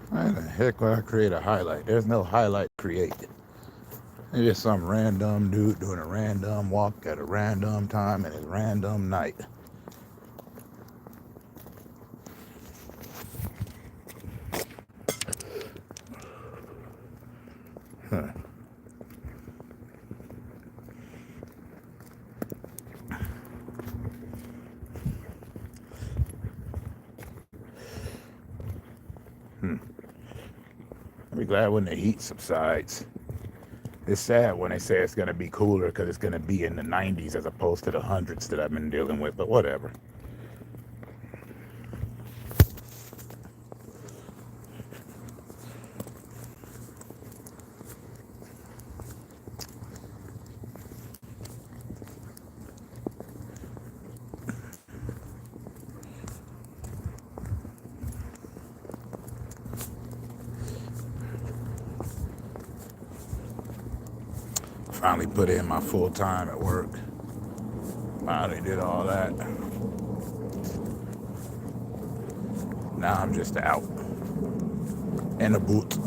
Why the heck would I create a highlight? There's no highlight created. It's just some random dude doing a random walk at a random time in his random night. Huh. Hmm. I'll be glad when the heat subsides. It's sad when they say it's going to be cooler because it's going to be in the 90s as opposed to the hundreds that I've been dealing with, but whatever. Finally put in my full time at work. Finally did all that. Now I'm just out in the boot.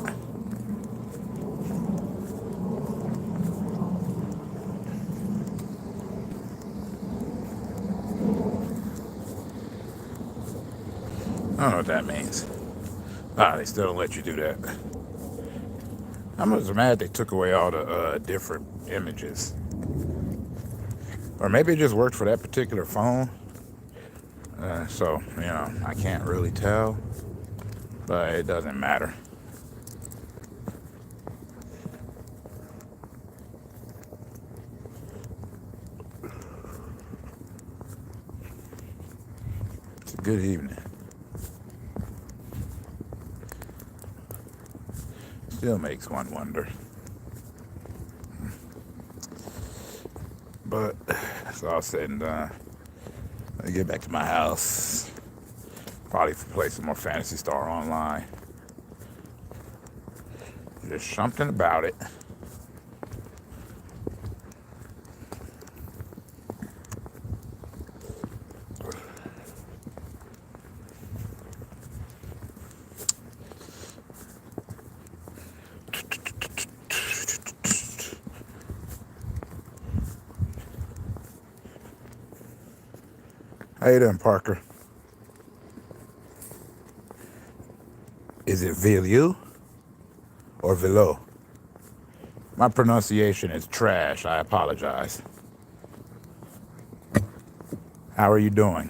I don't know what that means. They still don't let you do that. I'm just mad they took away all the different images. Or maybe it just worked for that particular phone. So, I can't really tell. But it doesn't matter. It's a good evening. Still makes one wonder. But it's all said and done. I get back to my house. Probably play some more Fantasy Star online. There's something about it. How you doing, Parker? Is it Villieu or Velo? My pronunciation is trash. I apologize. How are you doing?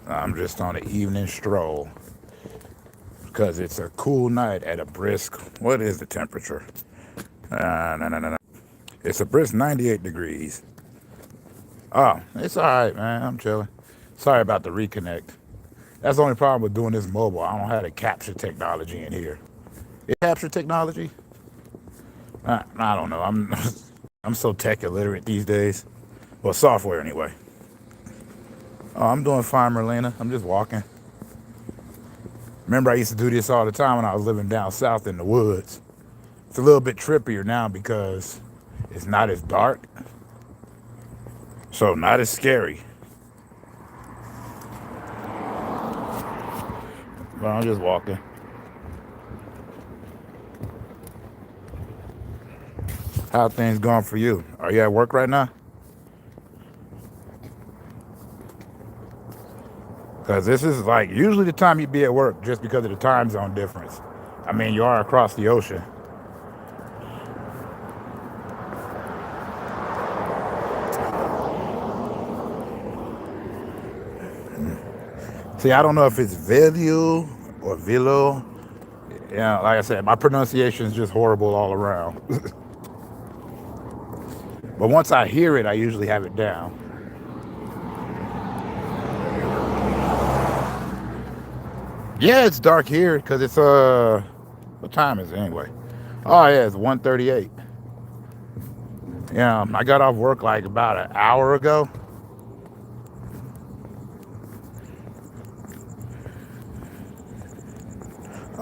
I'm just on an evening stroll because it's a cool night at a brisk. What is the temperature? No. It's a brisk 98 degrees. Oh, it's all right, man. I'm chilling. Sorry about the reconnect. That's the only problem with doing this mobile. I don't have the capture technology in here. Is capture technology? I don't know. I'm so tech illiterate these days. Well, software anyway. Oh, I'm doing fine, Marlena. I'm just walking. Remember, I used to do this all the time when I was living down south in the woods. It's a little bit trippier now because it's not as dark, so not as scary. But I'm just walking. How things going for you? Are you at work right now? Because this is like usually the time you'd be at work just because of the time zone difference. I mean, you are across the ocean. See, I don't know if it's Villieu or Vilo. Yeah, like I said, my pronunciation is just horrible all around. But once I hear it, I usually have it down. Yeah, it's dark here because it's what time is it anyway? Oh yeah, it's 1:38. Yeah, I got off work like about an hour ago.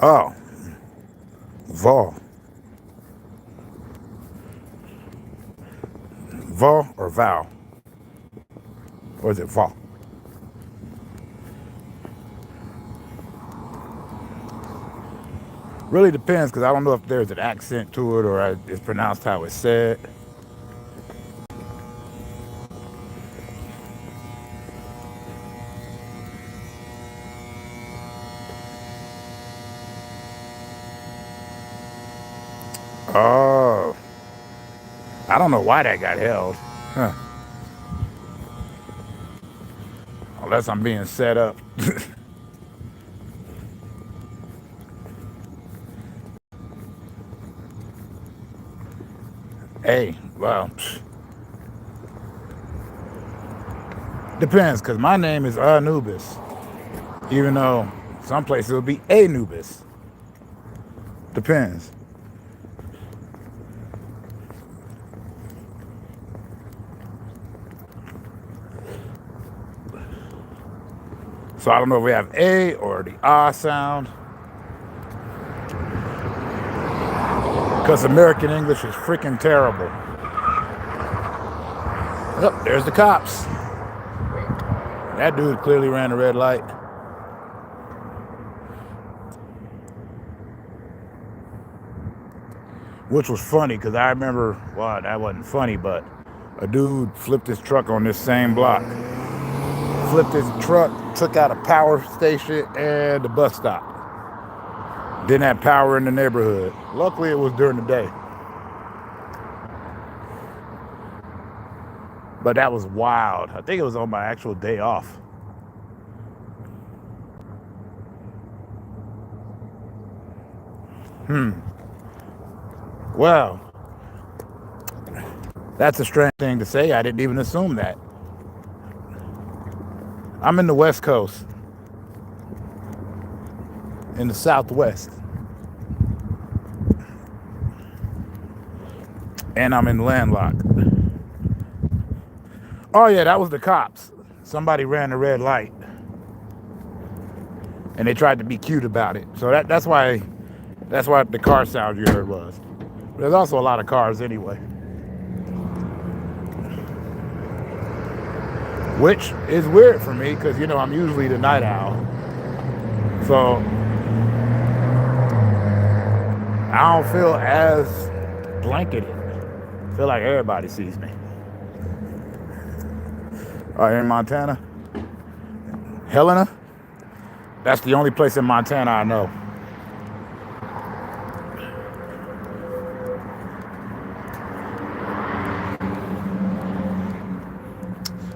Oh, Vol. Vol or Val? Or is it Va? Really depends because I don't know if there's an accent to it or it's pronounced how it's said. Oh, I don't know why that got held. Huh. Unless I'm being set up. Hey, well, depends because my name is Anubis. Even though some places it would be Anubis. Depends. So I don't know if we have A or the ah sound. Because American English is freaking terrible. Oh, there's the cops. That dude clearly ran a red light. Which was funny because I remember, well, that wasn't funny, but a dude flipped his truck on this same block. Flipped his truck, took out a power station and the bus stop. Didn't have power in the neighborhood. Luckily, it was during the day. But that was wild. I think it was on my actual day off. Well, that's a strange thing to say. I didn't even assume that. I'm in the West Coast, in the Southwest, and I'm in landlocked. Oh yeah, that was the cops. Somebody ran a red light, and they tried to be cute about it. So that's why the car sound you heard was. But there's also a lot of cars anyway, which is weird for me because I'm usually the night owl. So I don't feel as blanketed. I feel like everybody sees me. In Montana, Helena. That's the only place in Montana I know.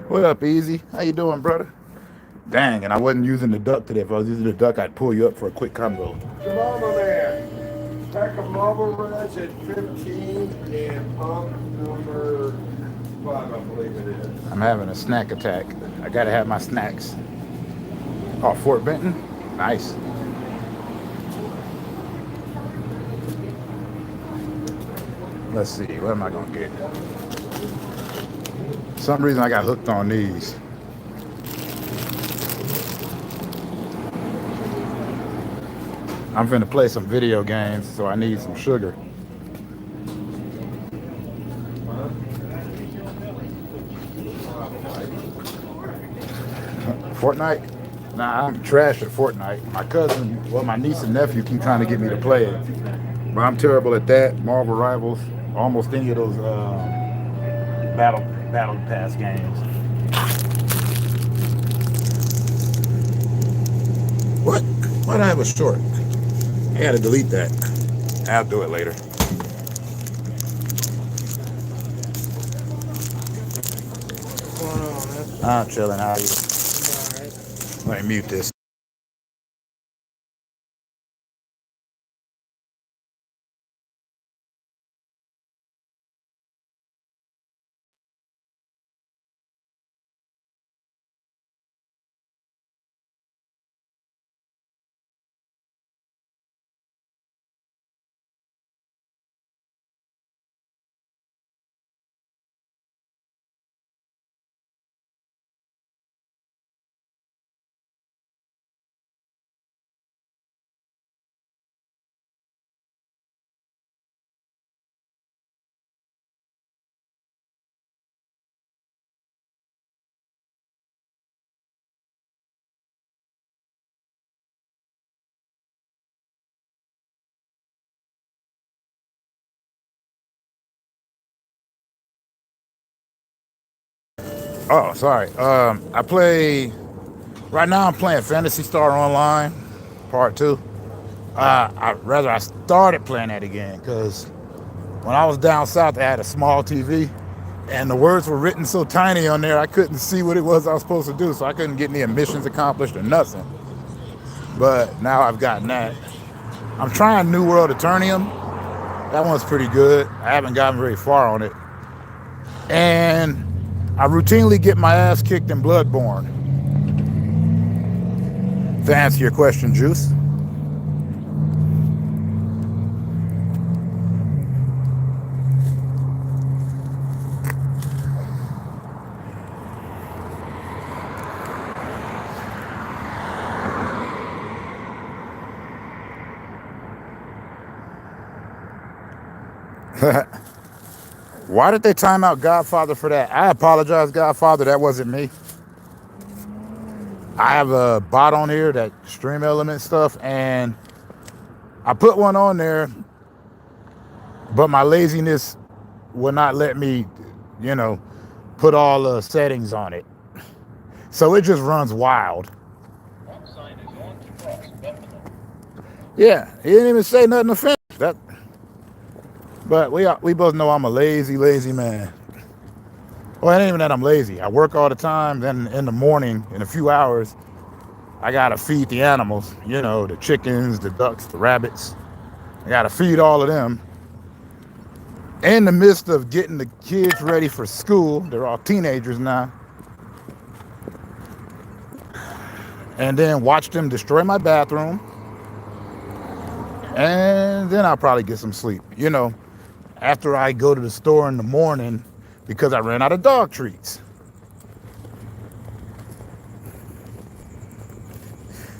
What up, Easy? How you doing, brother? Dang, and I wasn't using the duck today. If I was using the duck, I'd pull you up for a quick convo. Mama man, pack of Marble Reds at 15 and pump number 5, I believe it is. I'm having a snack attack. I gotta have my snacks. Oh, Fort Benton? Nice. Let's see, what am I gonna get? For some reason I got hooked on these. I'm finna play some video games, so I need some sugar. Fortnite? Nah, I'm trash at Fortnite. My niece and nephew keep trying to get me to play it. But I'm terrible at that. Marvel Rivals, almost any of those battle pass games. What? Why did I have a short? I gotta delete that. I'll do it later. What's going on, man? I'm chilling. How are you? I'm alright. Let me mute this. Oh, sorry. I play right now. I'm playing Fantasy Star Online, Part Two. I started playing that again because when I was down south, I had a small TV, and the words were written so tiny on there, I couldn't see what it was I was supposed to do, so I couldn't get any missions accomplished or nothing. But now I've gotten that. I'm trying New World Eternium. That one's pretty good. I haven't gotten very far on it. And I routinely get my ass kicked in Bloodborne. To answer your question, Juice. Why did they time out Godfather for that? I apologize, Godfather. That wasn't me. I have a bot on here, that stream element stuff, and I put one on there, but my laziness will not let me, you know, put all the settings on it. So it just runs wild. Yeah, he didn't even say nothing offensive. But we both know I'm a lazy man. Well, it ain't even that I'm lazy. I work all the time. Then in the morning, in a few hours, I gotta feed the animals. You know, the chickens, the ducks, the rabbits. I gotta feed all of them. In the midst of getting the kids ready for school, they're all teenagers now. And then watch them destroy my bathroom. And then I'll probably get some sleep. You know, after I go to the store in the morning because I ran out of dog treats.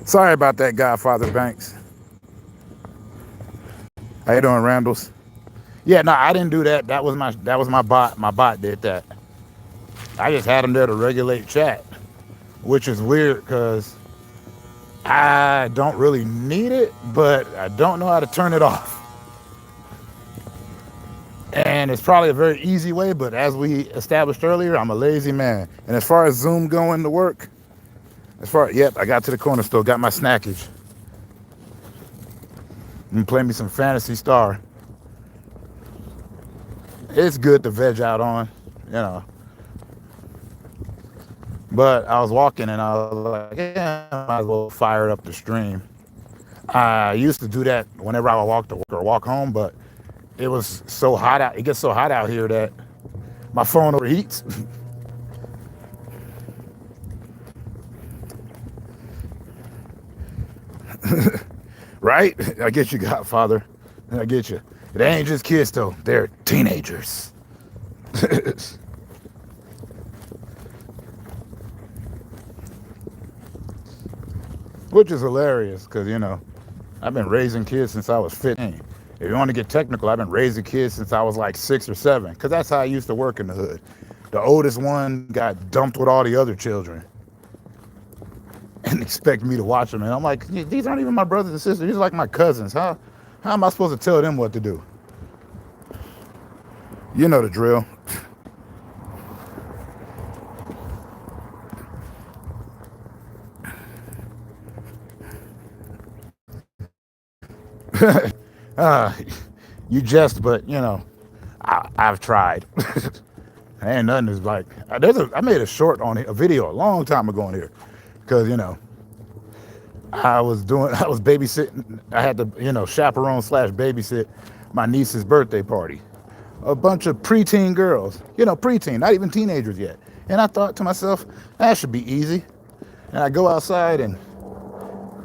Sorry about that, Godfather Banks. How you doing, Randalls? Yeah, no, I didn't do that. That was my bot. My bot did that. I just had him there to regulate chat, which is weird because I don't really need it, but I don't know how to turn it off. And it's probably a very easy way, but as we established earlier, I'm a lazy man. And as far as Zoom going to work, yep, I got to the corner store, got my snackage. And play me some Fantasy Star. It's good to veg out on, you know. But I was walking and I was like, yeah, I might as well fire up the stream. I used to do that whenever I would walk to work or walk home, but it was so hot out. It gets so hot out here that my phone overheats. Right? I get you, Godfather. I get you. They ain't just kids, though. They're teenagers. Which is hilarious, because, you know, I've been raising kids since I was 15. If you want to get technical, I've been raising kids since I was like 6 or 7, because that's how I used to work in the hood. The oldest one got dumped with all the other children and expect me to watch them. And I'm like, these aren't even my brothers and sisters. These are like my cousins. How am I supposed to tell them what to do? You know the drill. uh, you jest, but you know, I've tried. Ain't nothing is like I made a short on it, a video a long time ago on here, because you know I was babysitting. I had to, you know, chaperone slash babysit my niece's birthday party. A bunch of preteen girls, you know, preteen, not even teenagers yet. And I thought to myself, that should be easy. And I go outside and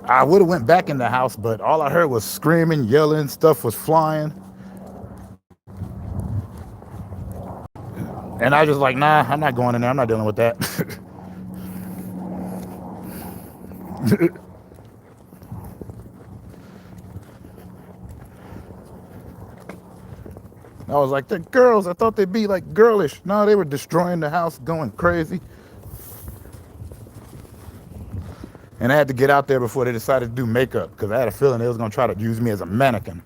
I would have went back in the house, but all I heard was screaming, yelling, stuff was flying. And I just like, nah, I'm not going in there. I'm not dealing with that. I was like, the girls, I thought they'd be like girlish. No, they were destroying the house, going crazy. And I had to get out there before they decided to do makeup, because I had a feeling they was going to try to use me as a mannequin.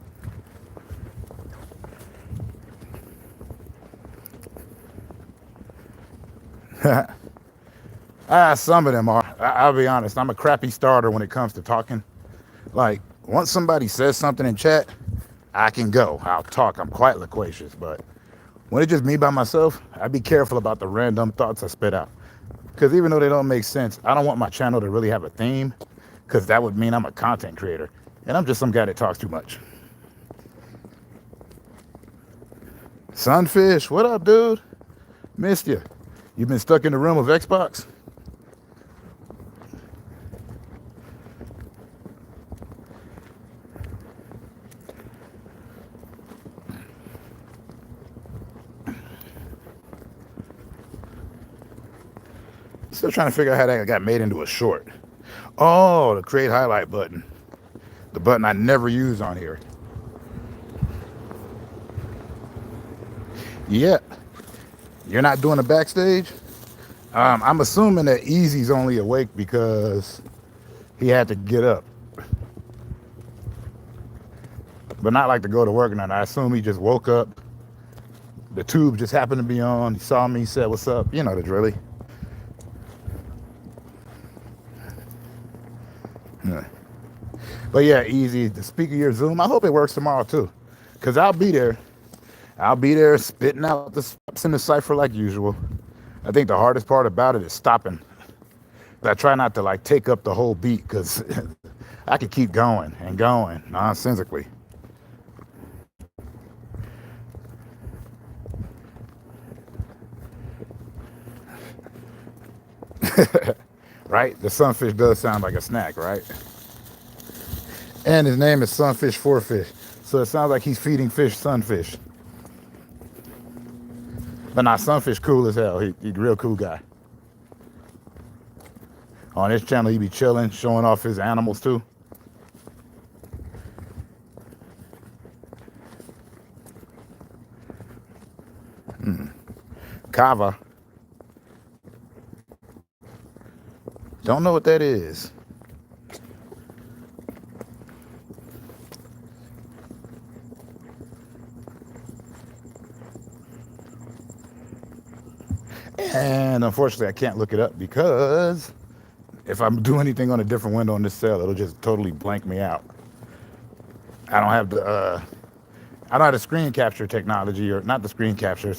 Some of them are. I'll be honest. I'm a crappy starter when it comes to talking. Like, once somebody says something in chat, I can go. I'll talk. I'm quite loquacious. But when it's just me by myself, I be careful about the random thoughts I spit out. Because even though they don't make sense, I don't want my channel to really have a theme. Because that would mean I'm a content creator. And I'm just some guy that talks too much. Sunfish, what up, dude? Missed you. You been stuck in the room of Xbox? Still trying to figure out how that got made into a short. Oh, the create highlight button. The button I never use on here. Yep. You're not doing a backstage? I'm assuming that Easy's only awake because he had to get up. But not like to go to work or nothing. I assume he just woke up. The tube just happened to be on. He saw me, said, what's up? You know the drilly. Yeah. But yeah, Easy, to speak of your Zoom, I hope it works tomorrow too. Because I'll be there. I'll be there spitting out the stops in the cipher like usual. I think the hardest part about it is stopping. But I try not to like take up the whole beat because I could keep going and going nonsensically. Right? The sunfish does sound like a snack, right? And his name is Sunfish for Fish. So it sounds like he's feeding fish sunfish. But nah, Sunfish cool as hell. He's a real cool guy. On his channel, he be chilling, showing off his animals too. Kava. Don't know what that is. And unfortunately, I can't look it up because if I do anything on a different window on this cell, it'll just totally blank me out. I don't have the I don't have the screen capture technology, or not the screen capture,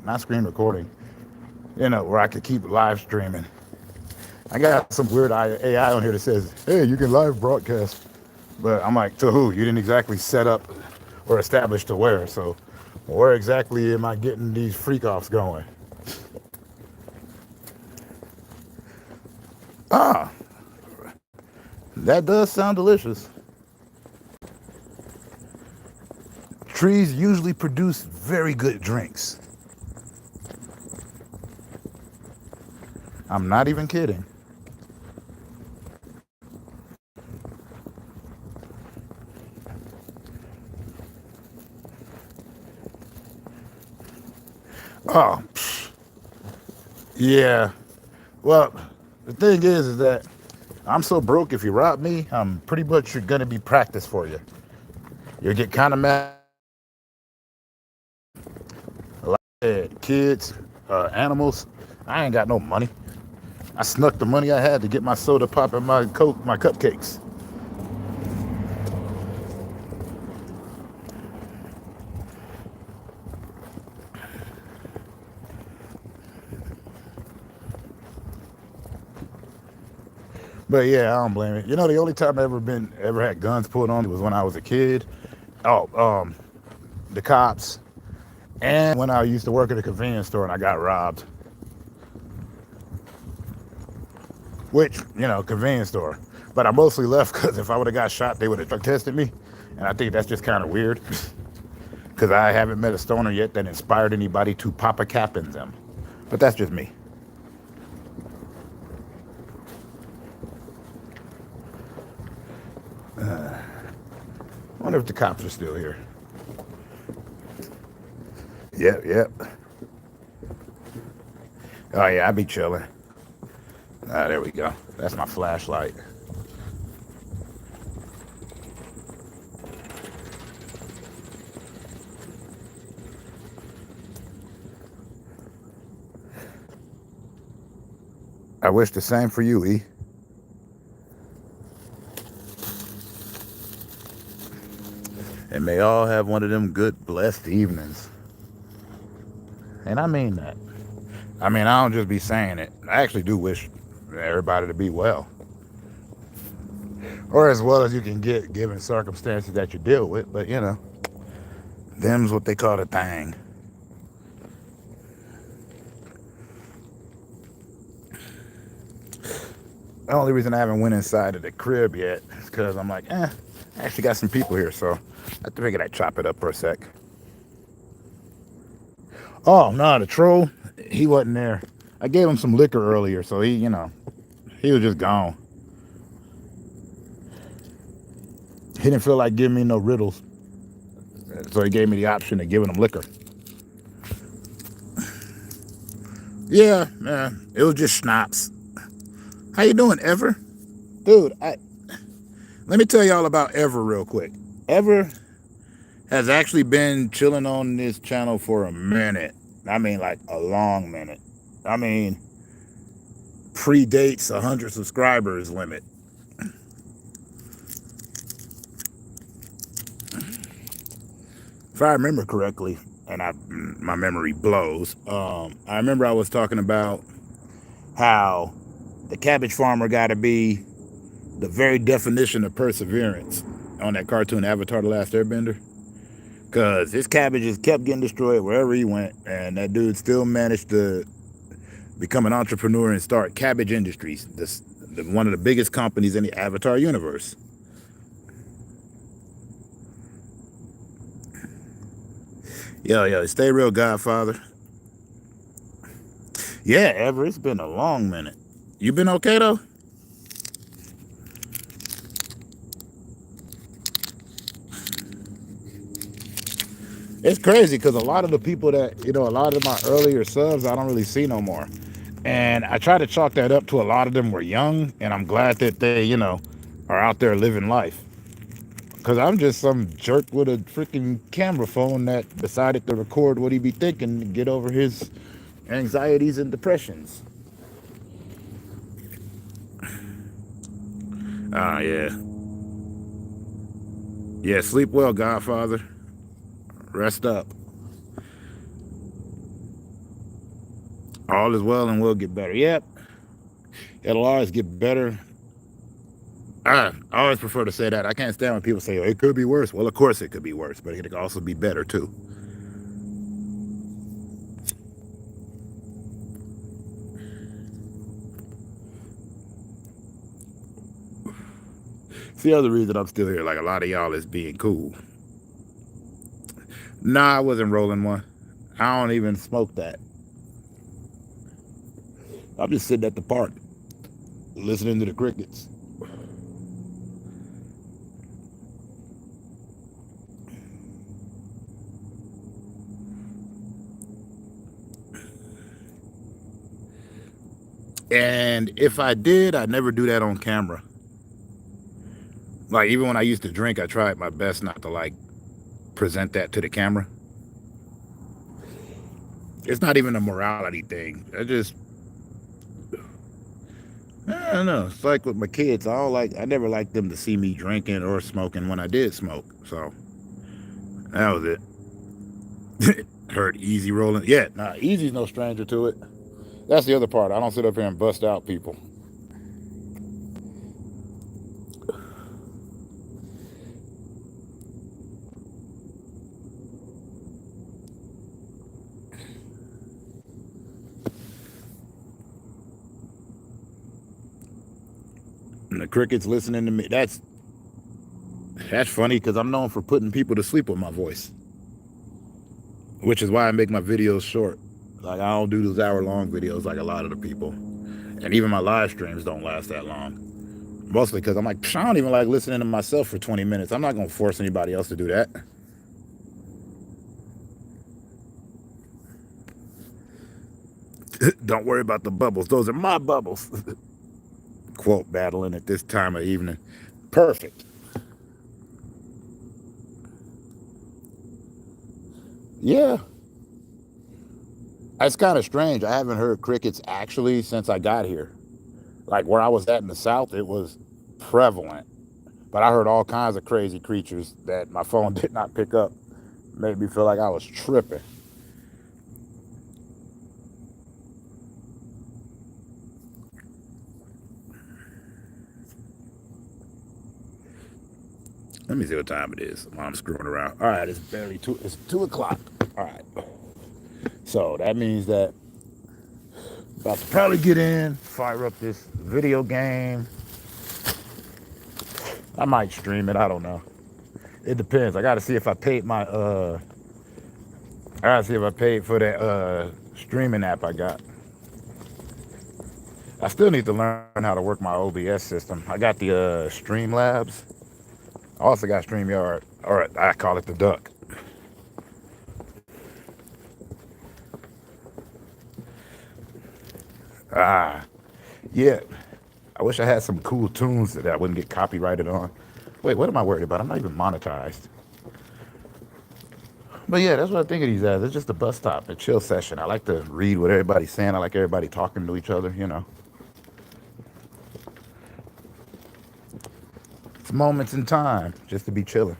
not screen recording, where I could keep live streaming. I got some weird AI on here that says, hey, you can live broadcast. But I'm like, to who? You didn't exactly set up or establish to where. So where exactly am I getting these freak offs going? Ah, that does sound delicious. Trees usually produce very good drinks. I'm not even kidding. Oh, yeah. Well, the thing is that I'm so broke, if you rob me, I'm pretty much going to be practice for you. You'll get kind of mad. Like kids, animals. I ain't got no money. I snuck the money I had to get my soda pop and my Coke, my cupcakes. But yeah, I don't blame it. The only time I ever had guns pulled on me was when I was a kid. Oh, the cops, and when I used to work at a convenience store and I got robbed. Which, convenience store. But I mostly left because if I would have got shot, they would have drug tested me. And I think that's just kind of weird. Because I haven't met a stoner yet that inspired anybody to pop a cap in them. But that's just me. I wonder if the cops are still here. Yep. Oh yeah, I be chilling. There we go. That's my flashlight. I wish the same for you, E. And may all have one of them good, blessed evenings. And I mean that. I mean, I don't just be saying it. I actually do wish everybody to be well. Or as well as you can get, given circumstances that you deal with. But, you know, them's what they call the thing. The only reason I haven't went inside of the crib yet is because I'm like, I actually got some people here, so I figured I'd chop it up for a sec. Oh, no, the troll, he wasn't there. I gave him some liquor earlier, so he, you know, he was just gone. He didn't feel like giving me no riddles, so he gave me the option of giving him liquor. Yeah, man, it was just schnapps. How you doing, Ever? Dude, let me tell y'all about Ever real quick. Ever has actually been chilling on this channel for a minute. I mean, like a long minute. I mean, predates 100 subscribers limit. If I remember correctly, and my memory blows, I remember I was talking about how the cabbage farmer got to be the very definition of perseverance on that cartoon Avatar: The Last Airbender. Because his cabbages kept getting destroyed wherever he went, and that dude still managed to become an entrepreneur and start Cabbage Industries, one of the biggest companies in the Avatar universe. Yo, stay real, Godfather. Yeah, Ever, it's been a long minute. You been okay, though? It's crazy because a lot of the people that, you know, a lot of my earlier subs, I don't really see no more. And I try to chalk that up to a lot of them were young, and I'm glad that they, you know, are out there living life. Because I'm just some jerk with a freaking camera phone that decided to record what he be thinking to get over his anxieties and depressions. Yeah. Yeah, sleep well, Godfather. Rest up. All is well and will get better. Yep. It'll always get better. I always prefer to say that. I can't stand when people say, oh, it could be worse. Well, of course it could be worse, but it could also be better, too. It's the other reason I'm still here. Like, a lot of y'all is being cool. Nah, I wasn't rolling one. I don't even smoke that. I'm just sitting at the park, listening to the crickets. And if I did, I'd never do that on camera. Like, even when I used to drink, I tried my best not to, like, present that to the camera. It's not even a morality thing. I don't know. It's like with my kids. I never liked them to see me drinking or smoking when I did smoke. So that was it. Heard Easy rolling. Yeah, nah, Easy's no stranger to it. That's the other part. I don't sit up here and bust out people. And the crickets listening to me. That's funny because I'm known for putting people to sleep with my voice, which is why I make my videos short. Like, I don't do those hour-long videos like a lot of the people. And even my live streams don't last that long. Mostly because I'm like, I don't even like listening to myself for 20 minutes. I'm not going to force anybody else to do that. Don't worry about the bubbles. Those are my bubbles. Quote battling at this time of evening. Perfect. Yeah. It's kind of strange. I haven't heard crickets actually since I got here. Like where I was at in the South, it was prevalent. But I heard all kinds of crazy creatures that my phone did not pick up. Made me feel like I was tripping. Let me see what time it is while I'm screwing around. All right, it's barely two. It's 2 o'clock. All right. So that means that about to probably get in, fire up this video game. I might stream it. I don't know. It depends. I got to see if I paid my I gotta see if I paid for that streaming app I got. I still need to learn how to work my OBS system. I got the Streamlabs. I also got StreamYard, or I call it the Duck. Ah, yeah. I wish I had some cool tunes that I wouldn't get copyrighted on. Wait, what am I worried about? I'm not even monetized. But yeah, that's what I think of these as. It's just a bus stop, a chill session. I like to read what everybody's saying. I like everybody talking to each other. It's moments in time just to be chilling.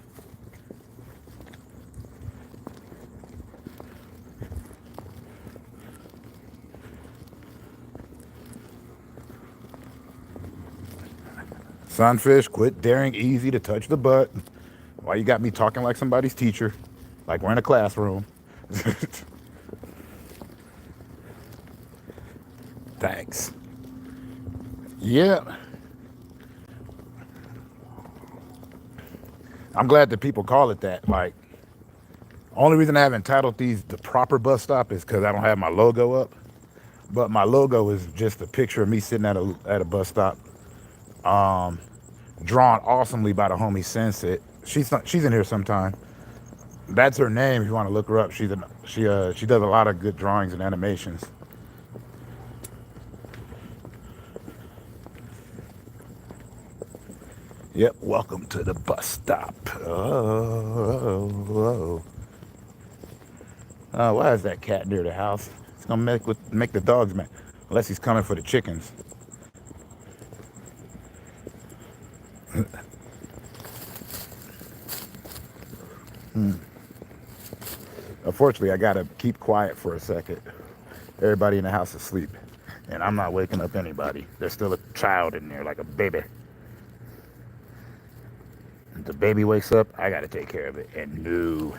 Sunfish, quit daring easy to touch the butt. Why you got me talking like somebody's teacher? Like we're in a classroom. Thanks. Yeah. I'm glad that people call it that. Like, only reason I haven't titled these the proper bus stop is because I don't have my logo up. But my logo is just a picture of me sitting at a bus stop, drawn awesomely by the homie Sensit. She's in here sometime. That's her name. If you want to look her up, she does a lot of good drawings and animations. Yep. Welcome to the bus stop. Oh, why is that cat near the house? It's gonna make the dogs mad. Unless he's coming for the chickens. Unfortunately, I gotta keep quiet for a second. Everybody in the house is asleep, and I'm not waking up anybody. There's still a child in there, like a baby. If the baby wakes up, I gotta take care of it. And no,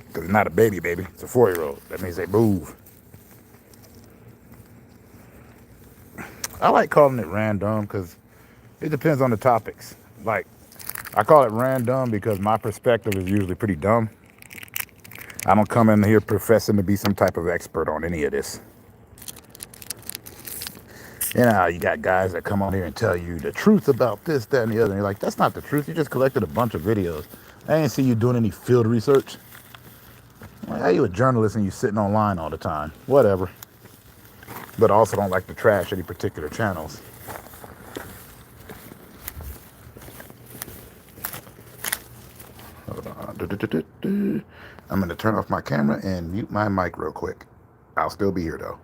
because it's not a baby, it's a 4-year-old. That means they move. I like calling it random because it depends on the topics. Like, I call it random because my perspective is usually pretty dumb. I don't come in here professing to be some type of expert on any of this. You know, you got guys that come on here and tell you the truth about this, that, and the other. And you're like, that's not the truth. You just collected a bunch of videos. I ain't see you doing any field research. Like, how you a journalist and you sitting online all the time? Whatever. But I also don't like to trash any particular channels. Hold on. I'm going to turn off my camera and mute my mic real quick. I'll still be here, though.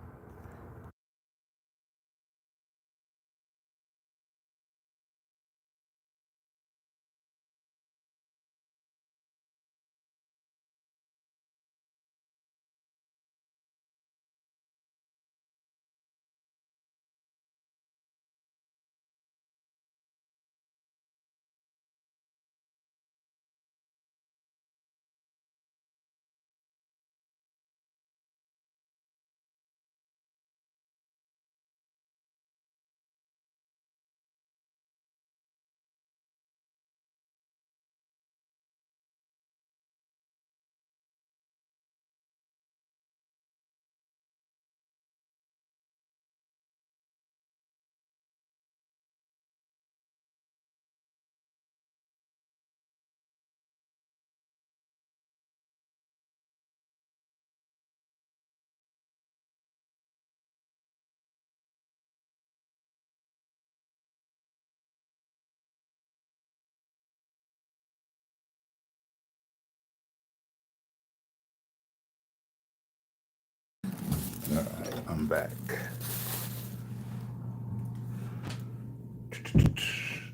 All right, I'm back.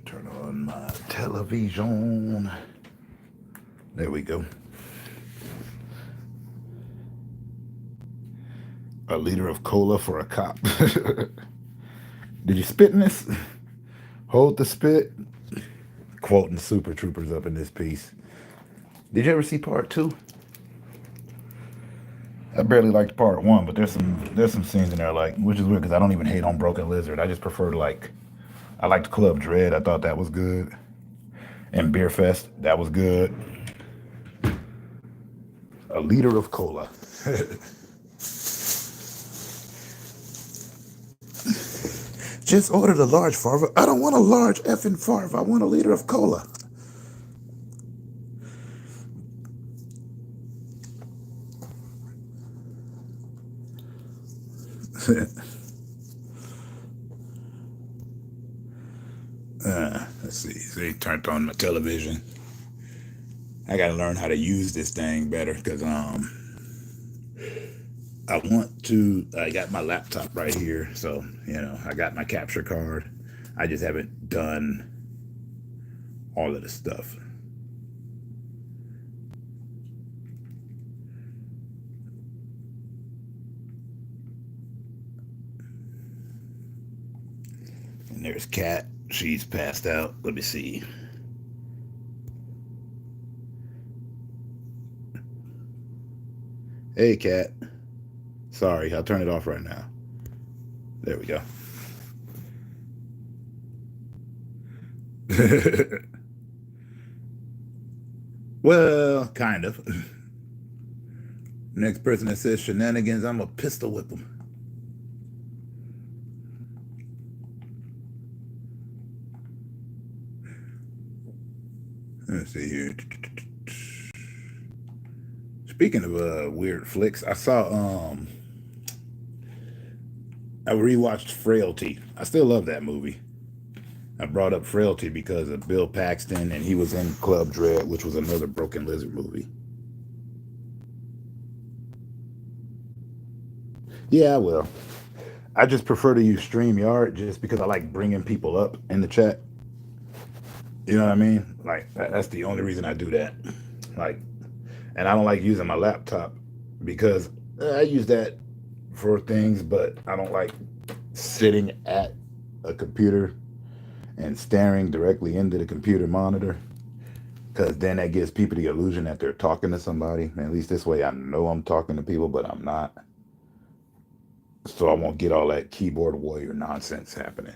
Turn on my television. There we go. A liter of cola for a cop. Did you spit in this? Hold the spit. Quoting Super Troopers up in this piece. Did you ever see part two? I barely liked part one, but there's some scenes in there like, which is weird because I don't even hate on Broken Lizard. I just prefer to like, I liked Club Dread. I thought that was good, and Beer Fest, that was good. A liter of cola. Just ordered a large farva. I don't want a large effing farva. I want a liter of cola. Let's see. They turned on my television. I gotta learn how to use this thing better because I want to. I got my laptop right here, so I got my capture card. I just haven't done all of the stuff. And there's Kat. She's passed out. Let me see. Hey, Kat. Sorry, I'll turn it off right now. There we go. Well, kind of. Next person that says shenanigans, I'm a pistol whip them. Let's see here. Speaking of weird flicks, I rewatched Frailty. I still love that movie. I brought up Frailty because of Bill Paxton, and he was in Club Dread, which was another Broken Lizard movie. Yeah, I will. I just prefer to use StreamYard just because I like bringing people up in the chat. You know what I mean? Like, that's the only reason I do that. Like, and I don't like using my laptop because I use that for things, but I don't like sitting at a computer and staring directly into the computer monitor because then that gives people the illusion that they're talking to somebody. And at least this way I know I'm talking to people, but I'm not. So I won't get all that keyboard warrior nonsense happening.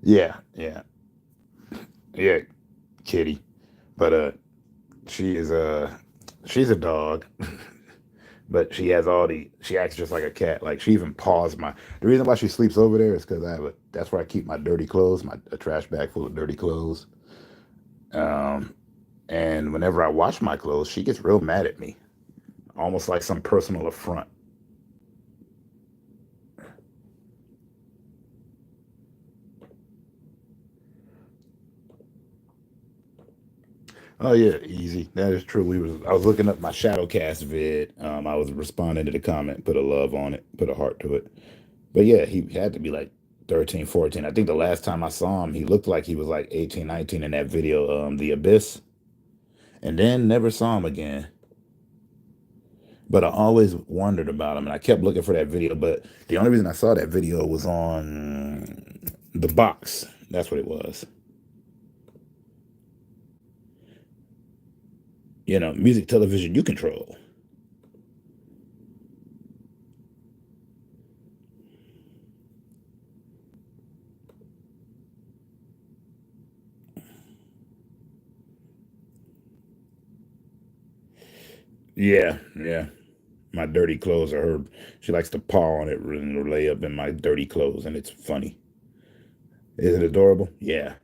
Yeah, yeah, yeah, Kitty. But she's a dog. But she acts just like a cat. Like she even paws the reason why she sleeps over there is because that's where I keep my dirty clothes, a trash bag full of dirty clothes. Um, and whenever I wash my clothes, she gets real mad at me, almost like some personal affront. Oh yeah, easy. That is true. I was looking up my Shadowcast vid. I was responding to the comment, put a love on it, put a heart to it. But yeah, he had to be like 13, 14. I think the last time I saw him, he looked like he was like 18, 19 in that video, The Abyss. And then never saw him again. But I always wondered about him and I kept looking for that video. But the only reason I saw that video was on The Box. That's what it was. Music television you control. Yeah, yeah. My dirty clothes are her. She likes to paw on it and lay up in my dirty clothes, and it's funny. Is it adorable? Yeah.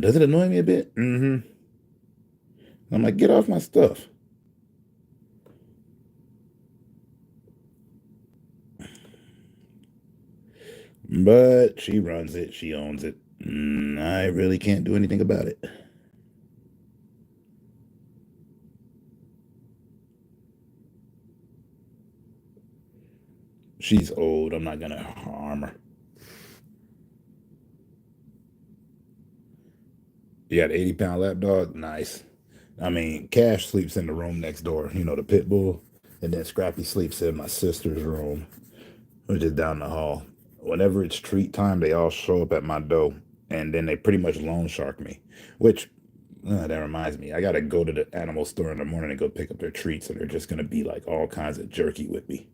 Does it annoy me a bit? Mm-hmm. I'm like, get off my stuff. But she runs it. She owns it. I really can't do anything about it. She's old. I'm not gonna harm her. You got an 80-pound lap dog? Nice. I mean, Cash sleeps in the room next door, the pit bull. And then Scrappy sleeps in my sister's room, which is down the hall. Whenever it's treat time, they all show up at my door. And then they pretty much loan shark me, which that reminds me, I gotta go to the animal store in the morning and go pick up their treats. So they're just gonna be like all kinds of jerky with me.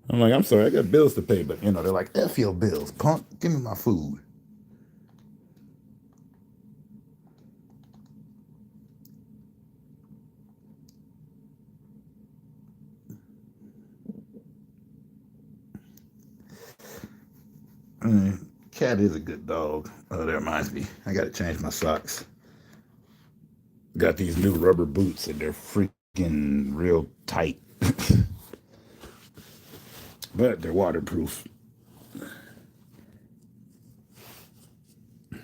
I'm like, I'm sorry, I got bills to pay, but they're like, F your bills, punk. Give me my food. Cat is a good dog. Oh, that reminds me. I gotta change my socks. Got these new rubber boots and they're freaking real tight. But they're waterproof.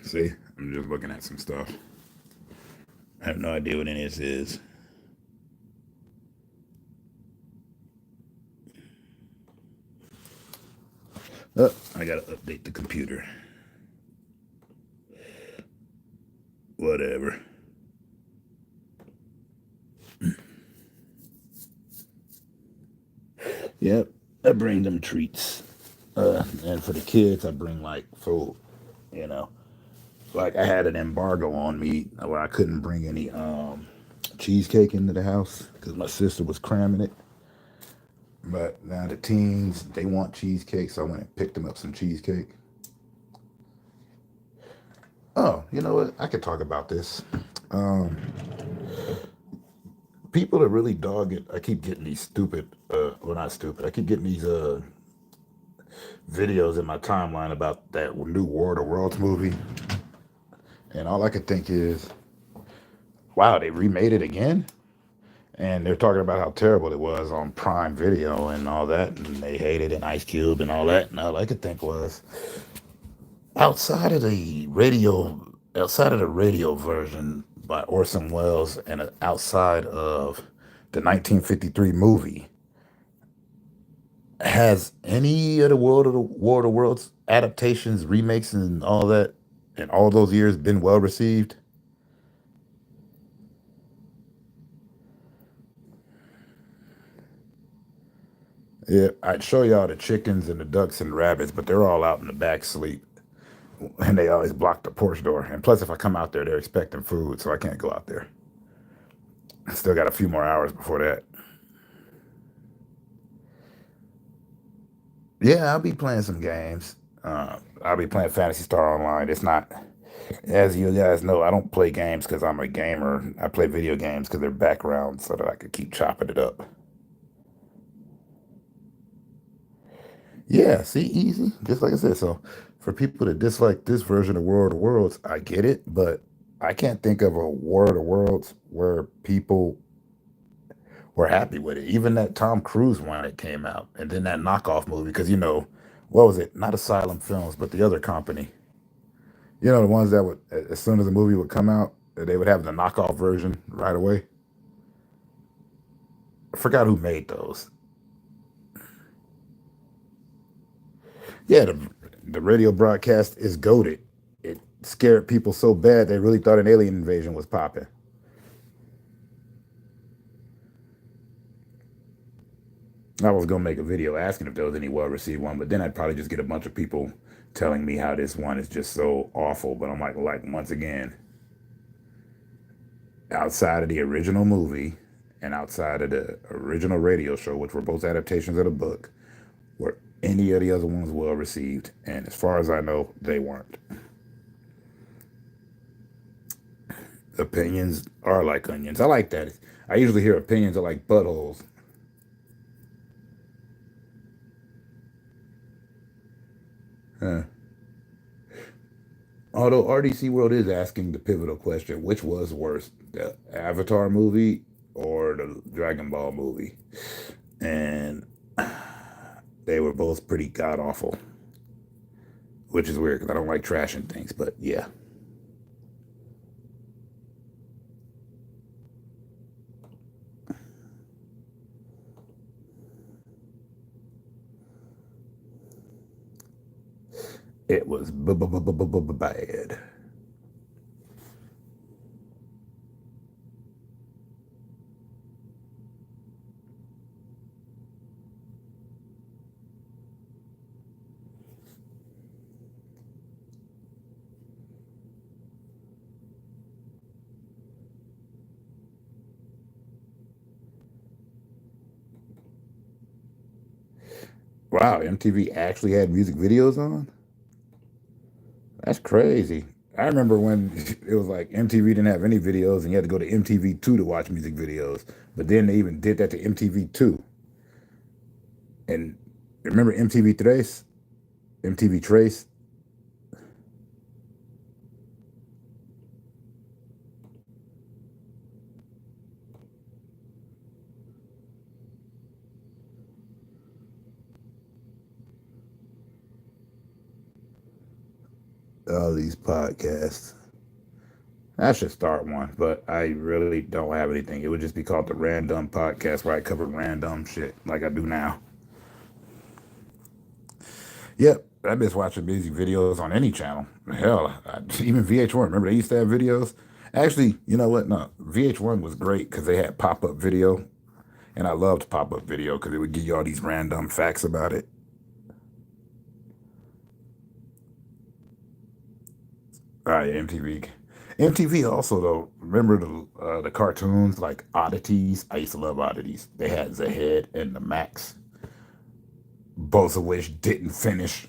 See, I'm just looking at some stuff. I have no idea what any of this is. Oh, I gotta update the computer. Whatever. Yep, I bring them treats. And for the kids, I bring like food, you know. Like I had an embargo on me where I couldn't bring any cheesecake into the house because my sister was cramming it. But now the teens, they want cheesecake, so I went and picked them up some cheesecake. Oh, you know what? I could talk about this. Um, People that really dog it, I keep getting these stupid, well, not stupid, I keep getting these videos in my timeline about that new War of the Worlds movie. And all I could think is, wow, they remade it again? And they're talking about how terrible it was on Prime Video and all that, and they hated it, and Ice Cube and all that. And all I could think was, outside of the radio version by Orson Welles, and outside of the 1953 movie, has any of the War of the Worlds adaptations, remakes, and all that, in all those years been well received? Yeah, I'd show y'all the chickens and the ducks and the rabbits, but they're all out in the back sleep, and they always block the porch door. And plus, if I come out there, they're expecting food, so I can't go out there. I still got a few more hours before that. Yeah, I'll be playing some games. I'll be playing Fantasy Star Online. It's not, as you guys know, I don't play games because I'm a gamer. I play video games because they're background so that I could keep chopping it up. Yeah, see, easy. Just like I said. So, for people that dislike this version of War of the Worlds, I get it, but I can't think of a War of the Worlds where people were happy with it. Even that Tom Cruise one that came out, and then that knockoff movie, because what was it? Not Asylum Films, but the other company. The ones that would, as soon as the movie would come out, they would have the knockoff version right away. I forgot who made those. Yeah, the radio broadcast is goaded. It scared people so bad they really thought an alien invasion was popping. I was gonna make a video asking if there was any well-received one, but then I'd probably just get a bunch of people telling me how this one is just so awful. But I'm like once again, outside of the original movie and outside of the original radio show, which were both adaptations of the book, were any of the other ones well received? And as far as I know, they weren't. Opinions are like onions. I like that. I usually hear opinions are like buttholes. Huh. Although RDC World is asking the pivotal question, which was worse, the Avatar movie or the Dragon Ball movie? And they were both pretty god awful, which is weird because I don't like trashing things, but yeah. It was bad. Wow, MTV actually had music videos on? That's crazy. I remember when it was like MTV didn't have any videos and you had to go to MTV2 to watch music videos. But then they even did that to MTV2. And remember MTV Trace? MTV Trace? All these podcasts. I should start one, but I really don't have anything. It would just be called the Randumb Podcast where I cover random shit like I do now. Yep, I miss watching music videos on any channel. Hell, even VH1. Remember they used to have videos? Actually, you know what? No, VH1 was great because they had pop up video, and I loved pop up video because it would give you all these random facts about it. Yeah, MTV. MTV also though. Remember the cartoons like Oddities? I used to love Oddities. They had the Head and the Max, both of which didn't finish.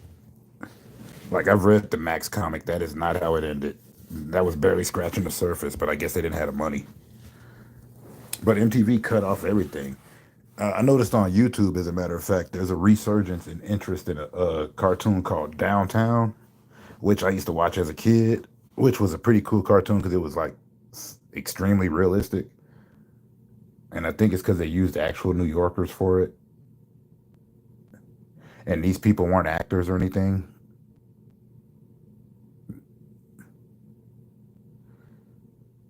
Like I've read the Max comic. That is not how it ended. That was barely scratching the surface, but I guess they didn't have the money. But MTV cut off everything. I noticed on YouTube, as a matter of fact, there's a resurgence in interest in a cartoon called Downtown, which I used to watch as a kid, which was a pretty cool cartoon because it was like extremely realistic. And I think it's because they used actual New Yorkers for it. And these people weren't actors or anything.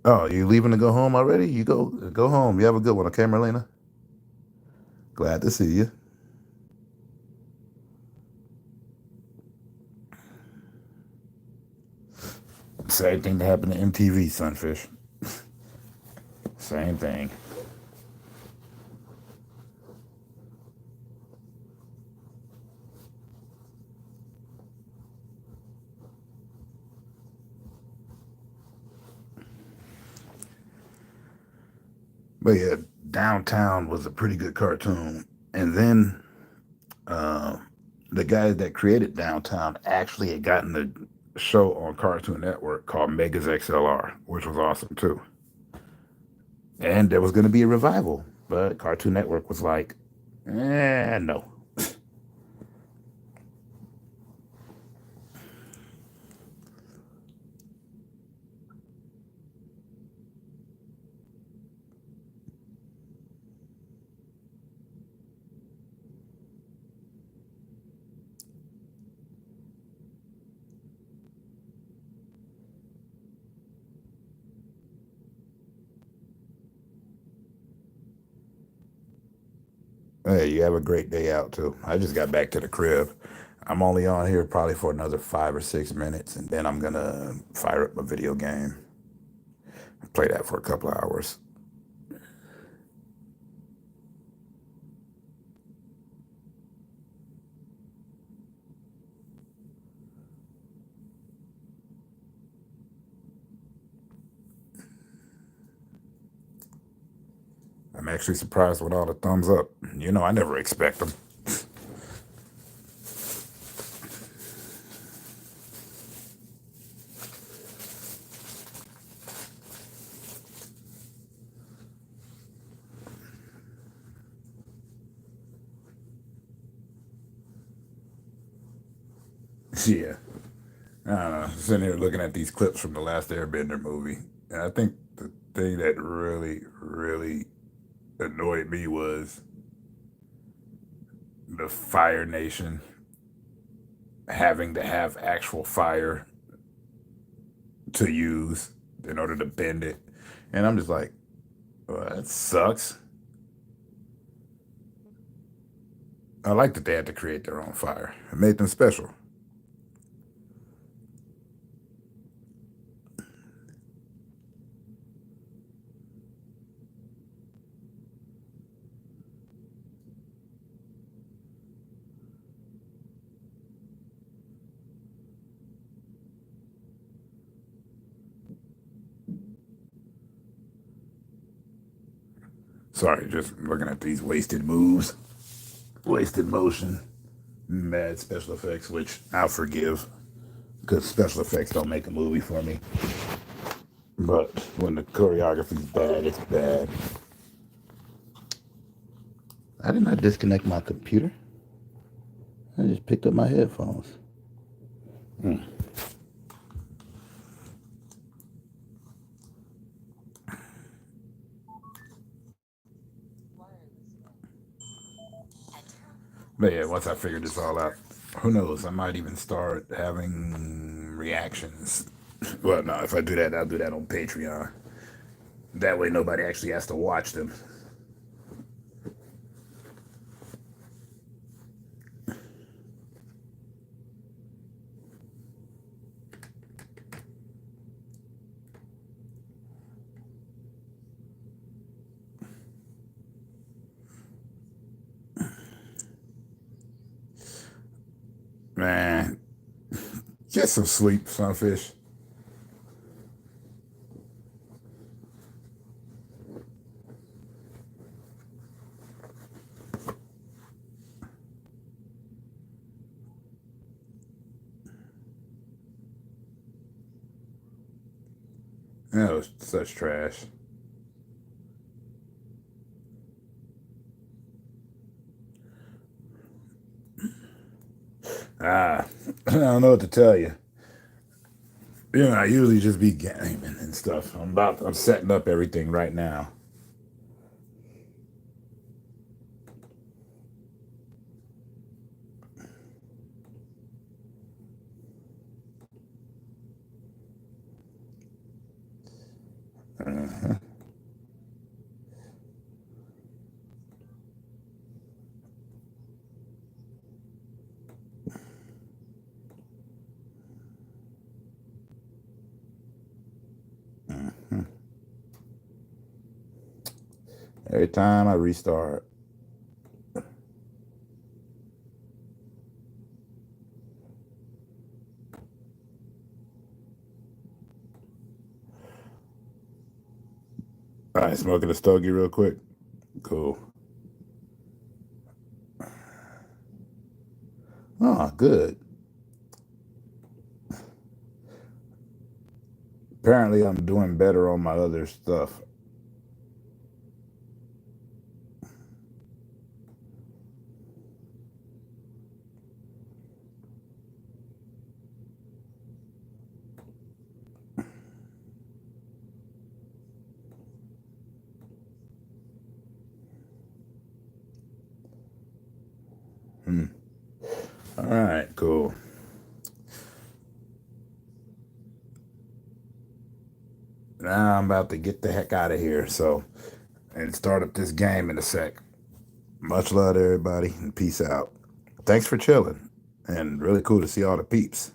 Oh, you leaving to go home already? You go home. You have a good one, okay, Marlena? Glad to see you. Same thing that happened to MTV, Sunfish. Same thing. But yeah, Downtown was a pretty good cartoon. And then uh, the guys that created Downtown actually had gotten a show on Cartoon Network called Megas XLR, which was awesome too. And there was going to be a revival, but Cartoon Network was like, no. Hey, you have a great day out too. I just got back to the crib. I'm only on here probably for another 5 or 6 minutes, and then I'm gonna fire up a video game, play that for a couple of hours. I'm actually surprised with all the thumbs up. You know, I never expect them. Yeah. I don't know. Sitting here looking at these clips from the last Airbender movie, and I think the thing that really annoyed me was the Fire Nation having to have actual fire to use in order to bend it. And I'm just like, well, that sucks. I like that they had to create their own fire. It made them special. Sorry, just looking at these wasted moves, wasted motion, mad special effects, which I'll forgive because special effects don't make a movie for me. But when the choreography's bad, it's bad. I did not disconnect my computer. I just picked up my headphones. But yeah, once I figured this all out, who knows? I might even start having reactions. Well, no, if I do that, I'll do that on Patreon. That way nobody actually has to watch them. Man, get some sleep, sunfish. That was such trash. I don't know what to tell you. You know, I usually just be gaming and stuff. I'm setting up everything right now. Every time I restart. All right, smoking a stogie real quick. Cool. Oh, good. Apparently, I'm doing better on my other stuff. All right, cool. Now I'm about to get the heck out of here. So, and start up this game in a sec. Much love to everybody and peace out. Thanks for chilling. And really cool to see all the peeps.